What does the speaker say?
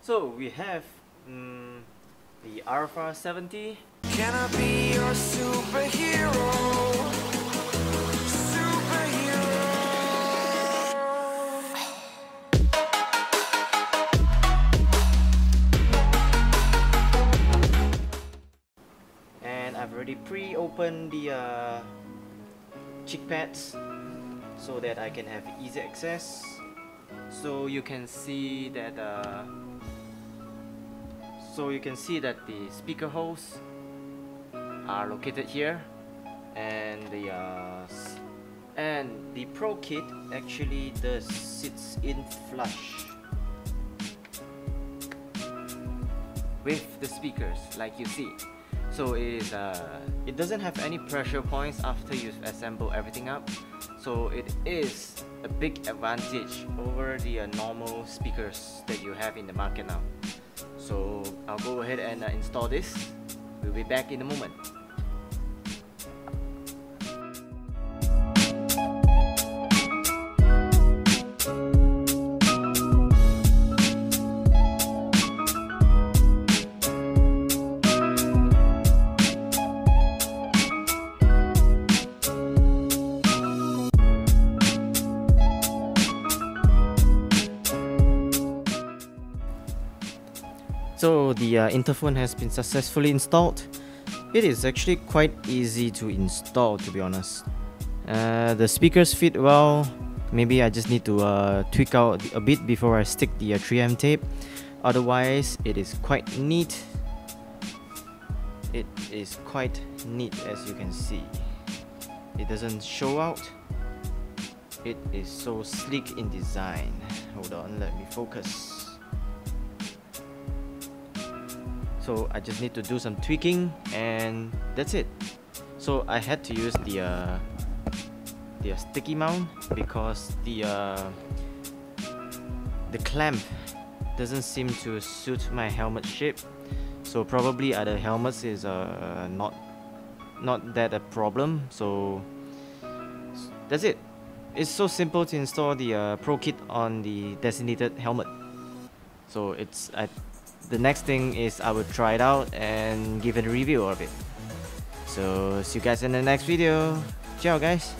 So we have the RPHA 70. Can I be your superhero? And I've already pre-opened the cheek pads so that I can have easy access. So you can see that the speaker holes are located here, and the Pro kit actually sits in flush with the speakers, like you see. So it doesn't have any pressure points after you've assembled everything up. So it is a big advantage over the normal speakers that you have in the market now. So I'll go ahead and install this. We'll be back in a moment. So the Interphone has been successfully installed. It is actually quite easy to install, to be honest. The speakers fit well. Maybe I just need to tweak out a bit before I stick the 3M tape. Otherwise, it is quite neat. It is quite neat, as you can see. It doesn't show out. It is so sleek in design. Hold on, let me focus. So I just need to do some tweaking and that's it. So I had to use the sticky mount because the clamp doesn't seem to suit my helmet shape. So probably other helmets is not that a problem. So that's it. It's so simple to install the Pro kit on the designated helmet. So the next thing is I will try it out and give a review of it. So see you guys in the next video. Ciao guys.